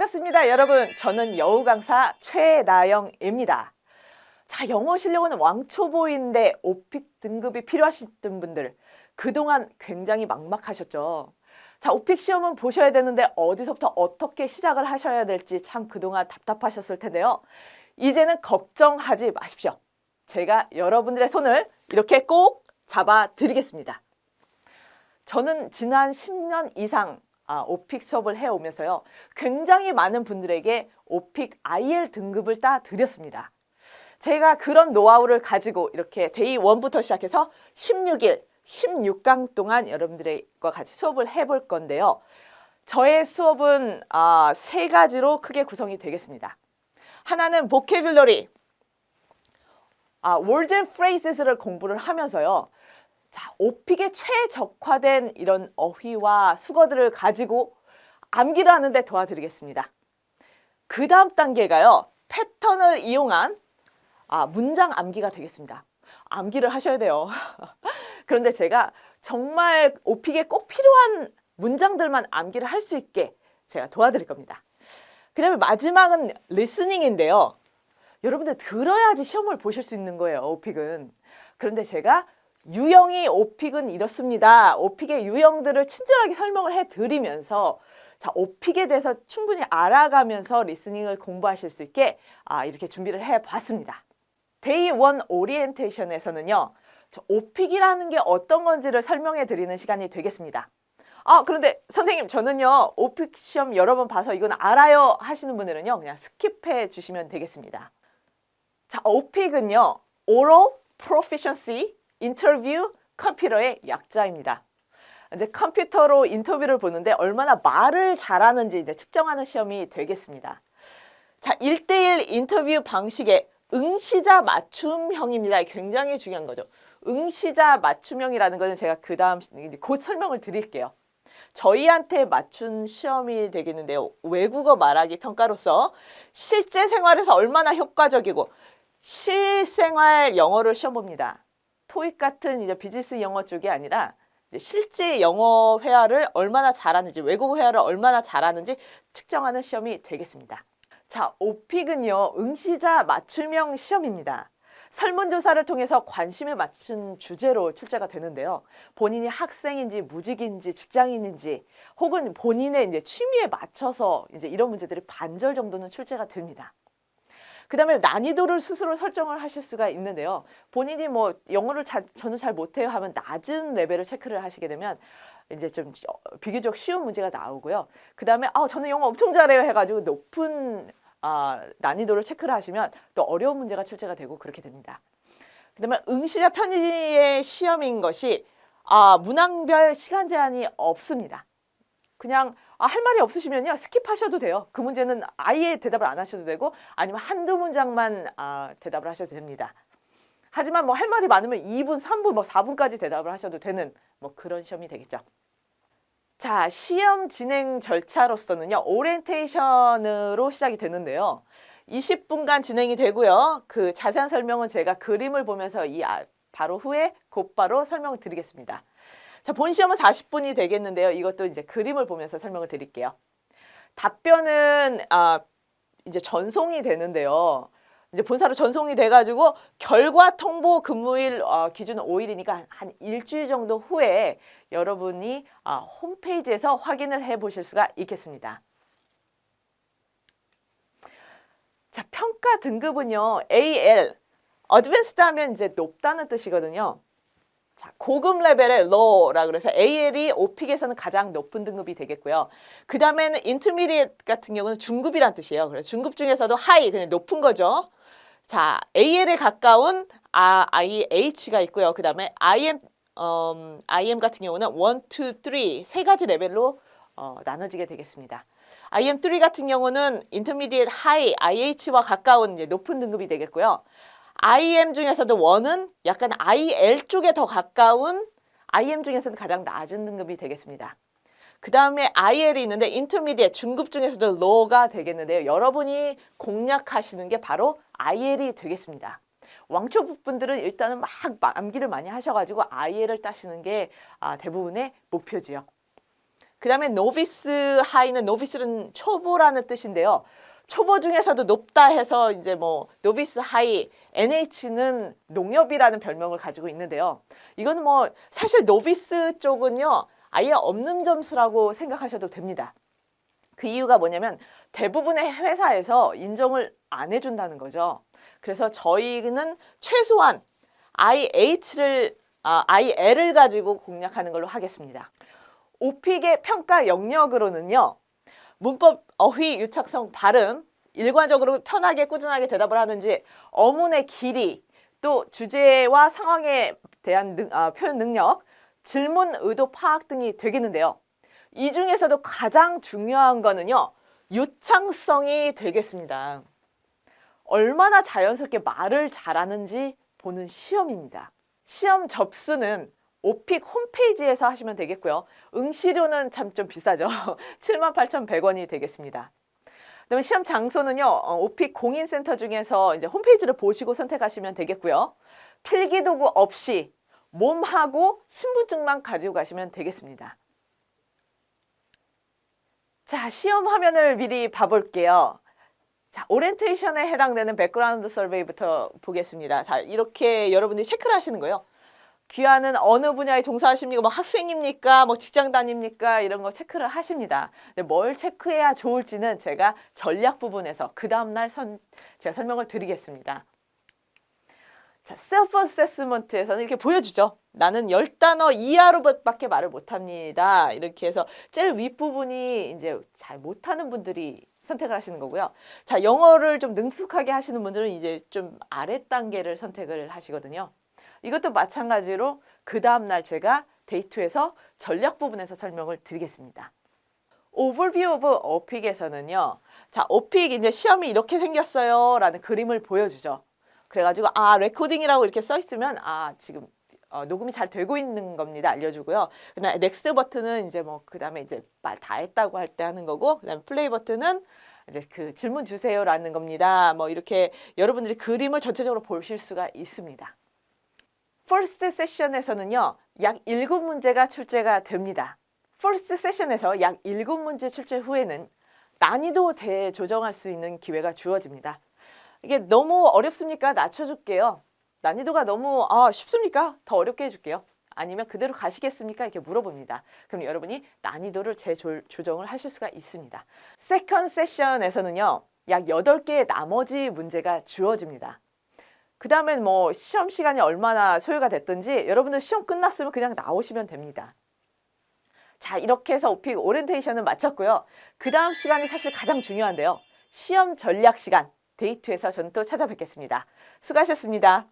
반갑습니다, 여러분. 저는 여우 강사 최나영입니다. 자, 영어 실력은 왕초보인데 오픽 등급이 필요하셨던 분들, 그동안 굉장히 막막하셨죠. 자, 오픽 시험은 보셔야 되는데 어디서부터 어떻게 시작을 하셔야 될지 참 그동안 답답하셨을 텐데요. 이제는 걱정하지 마십시오. 제가 여러분들의 손을 이렇게 꼭 잡아 드리겠습니다. 저는 지난 10년 이상 오픽 수업을 해오면서요, 굉장히 많은 분들에게 오픽 IL 등급을 따 드렸습니다. 제가 그런 노하우를 가지고 이렇게 데이 1부터 시작해서 16일, 16강 동안 여러분들과 같이 수업을 해볼 건데요. 저의 수업은 세 가지로 크게 구성이 되겠습니다. 하나는 vocabulary, words and phrases를 공부를 하면서요. 자, 오픽에 최적화된 이런 어휘와 수거들을 가지고 암기를 하는데 도와드리겠습니다. 그 다음 단계가요, 패턴을 이용한 문장 암기가 되겠습니다. 암기를 하셔야 돼요. 그런데 제가 정말 오픽에 꼭 필요한 문장들만 암기를 할 수 있게 제가 도와드릴 겁니다. 그 다음에 마지막은 리스닝인데요. 여러분들 들어야지 시험을 보실 수 있는 거예요, 오픽은. 그런데 제가 유형이 오픽은 이렇습니다. 오픽의 유형들을 친절하게 설명을 해드리면서 자, 오픽에 대해서 충분히 알아가면서 리스닝을 공부하실 수 있게 이렇게 준비를 해봤습니다. 데이 1 오리엔테이션에서는요, 오픽이라는 게 어떤 건지를 설명해 드리는 시간이 되겠습니다. 그런데 선생님, 저는요 오픽 시험 여러 번 봐서 이건 알아요 하시는 분들은요, 그냥 스킵해 주시면 되겠습니다. 자, 오픽은요, Oral Proficiency 인터뷰 컴퓨터의 약자입니다. 이제 컴퓨터로 인터뷰를 보는데 얼마나 말을 잘하는지 이제 측정하는 시험이 되겠습니다. 자, 1대1 인터뷰 방식의 응시자 맞춤형입니다. 굉장히 중요한 거죠. 응시자 맞춤형이라는 것은 제가 그 다음 곧 설명을 드릴게요. 저희한테 맞춘 시험이 되겠는데요. 외국어 말하기 평가로서 실제 생활에서 얼마나 효과적이고 실생활 영어를 시험 봅니다. 토익 같은 이제 비즈니스 영어 쪽이 아니라 이제 실제 영어 회화를 얼마나 잘하는지, 외국어 회화를 얼마나 잘하는지 측정하는 시험이 되겠습니다. 자, 오픽은요, 응시자 맞춤형 시험입니다. 설문조사를 통해서 관심에 맞춘 주제로 출제가 되는데요. 본인이 학생인지 무직인지 직장인인지 혹은 본인의 이제 취미에 맞춰서 이제 이런 문제들이 반절 정도는 출제가 됩니다. 그 다음에 난이도를 스스로 설정을 하실 수가 있는데요. 본인이 뭐 영어를 저는 잘 못해요 하면 낮은 레벨을 체크를 하시게 되면 이제 좀 비교적 쉬운 문제가 나오고요. 그 다음에 저는 영어 엄청 잘해요 해가지고 높은 난이도를 체크를 하시면 또 어려운 문제가 출제가 되고 그렇게 됩니다. 그 다음에 응시자 편의의 시험인 것이 문항별 시간 제한이 없습니다. 그냥 할 말이 없으시면요, 스킵하셔도 돼요. 그 문제는 아예 대답을 안 하셔도 되고 아니면 한두 문장만 대답을 하셔도 됩니다. 하지만 뭐 할 말이 많으면 2분, 3분, 뭐 4분까지 대답을 하셔도 되는 뭐 그런 시험이 되겠죠. 자, 시험 진행 절차로서는요, 오리엔테이션으로 시작이 되는데요. 20분간 진행이 되고요. 그 자세한 설명은 제가 그림을 보면서 바로 후에 곧바로 설명을 드리겠습니다. 자, 본 시험은 40분이 되겠는데요. 이것도 이제 그림을 보면서 설명을 드릴게요. 답변은 이제 전송이 되는데요. 이제 본사로 전송이 돼가지고 결과 통보 근무일 기준 5일이니까 한 일주일 정도 후에 여러분이 홈페이지에서 확인을 해 보실 수가 있겠습니다. 자, 평가 등급은요, AL, 어드밴스드 하면 이제 높다는 뜻이거든요. 자, 고급 레벨의 low라 그래서 AL이 오픽에서는 가장 높은 등급이 되겠고요. 그 다음에는 intermediate 같은 경우는 중급이란 뜻이에요. 그래서 중급 중에서도 high, 그냥 높은 거죠. 자, AL에 가까운 IH가 있고요. 그 다음에 IM 같은 경우는 1, 2, 3, 세 가지 레벨로 나눠지게 되겠습니다. IM3 같은 경우는 intermediate, high, IH와 가까운 이제 높은 등급이 되겠고요. IM 중에서도 1은 약간 IL 쪽에 더 가까운 IM 중에서는 가장 낮은 등급이 되겠습니다. 그 다음에 IL이 있는데 intermediate, 중급 중에서도 low가 되겠는데요. 여러분이 공략하시는 게 바로 IL이 되겠습니다. 왕초보 분들은 일단은 막 암기를 많이 하셔가지고 IL을 따시는 게 대부분의 목표지요. 그 다음에 노비스 하이는 노비스는 초보라는 뜻인데요. 초보 중에서도 높다 해서 이제 뭐 노비스 하이, NH는 농협이라는 별명을 가지고 있는데요. 이거는 뭐 사실 노비스 쪽은요, 아예 없는 점수라고 생각하셔도 됩니다. 그 이유가 뭐냐면 대부분의 회사에서 인정을 안 해준다는 거죠. 그래서 저희는 최소한 IL을 가지고 공략하는 걸로 하겠습니다. 오픽의 평가 영역으로는요, 문법, 어휘, 유착성, 발음, 일관적으로 편하게 꾸준하게 대답을 하는지, 어문의 길이, 또 주제와 상황에 대한 표현 능력, 질문 의도 파악 등이 되겠는데요. 이 중에서도 가장 중요한 거는요, 유창성이 되겠습니다. 얼마나 자연스럽게 말을 잘하는지 보는 시험입니다. 시험 접수는 오픽 홈페이지에서 하시면 되겠고요. 응시료는 참 좀 비싸죠. 78,100원이 되겠습니다. 그다음에 시험 장소는요, 오픽 공인센터 중에서 이제 홈페이지를 보시고 선택하시면 되겠고요. 필기도구 없이 몸하고 신분증만 가지고 가시면 되겠습니다. 자, 시험 화면을 미리 봐볼게요. 자, 오리엔테이션에 해당되는 백그라운드 서베이부터 보겠습니다. 자, 이렇게 여러분들이 체크를 하시는 거예요. 귀하는 어느 분야에 종사하십니까? 뭐 학생입니까? 뭐 직장 다닙니까? 이런 거 체크를 하십니다. 근데 뭘 체크해야 좋을지는 제가 전략 부분에서 그 다음날 제가 설명을 드리겠습니다. 자, 셀프 어세스먼트에서는 이렇게 보여주죠. 나는 10단어 이하로밖에 말을 못합니다. 이렇게 해서 제일 윗부분이 이제 잘 못하는 분들이 선택을 하시는 거고요. 자, 영어를 좀 능숙하게 하시는 분들은 이제 좀 아래 단계를 선택을 하시거든요. 이것도 마찬가지로 그 다음날 제가 데이2에서 전략 부분에서 설명을 드리겠습니다. Overview of 오픽에서는요. 자, 오픽 이제 시험이 이렇게 생겼어요. 라는 그림을 보여주죠. 그래가지고, 레코딩이라고 이렇게 써 있으면, 지금 녹음이 잘 되고 있는 겁니다. 알려주고요. 그 다음에 넥스트 버튼은 이제 뭐, 그 다음에 이제 말 다 했다고 할 때 하는 거고, 그 다음에 플레이 버튼은 이제 그 질문 주세요라는 겁니다. 뭐, 이렇게 여러분들이 그림을 전체적으로 보실 수가 있습니다. 퍼스트 세션에서는요, 약 7문제가 출제가 됩니다. 퍼스트 세션에서 약 7문제 출제 후에는 난이도 재조정할 수 있는 기회가 주어집니다. 이게 너무 어렵습니까? 낮춰줄게요. 난이도가 너무 쉽습니까? 더 어렵게 해줄게요. 아니면 그대로 가시겠습니까? 이렇게 물어봅니다. 그럼 여러분이 난이도를 재조정을 하실 수가 있습니다. 세컨 세션에서는요, 약 8개의 나머지 문제가 주어집니다. 그 다음엔 뭐 시험 시간이 얼마나 소요가 됐든지 여러분들 시험 끝났으면 그냥 나오시면 됩니다. 자, 이렇게 해서 오픽 오리엔테이션은 마쳤고요. 그 다음 시간이 사실 가장 중요한데요. 시험 전략 시간, 데이2에서 저는 또 찾아뵙겠습니다. 수고하셨습니다.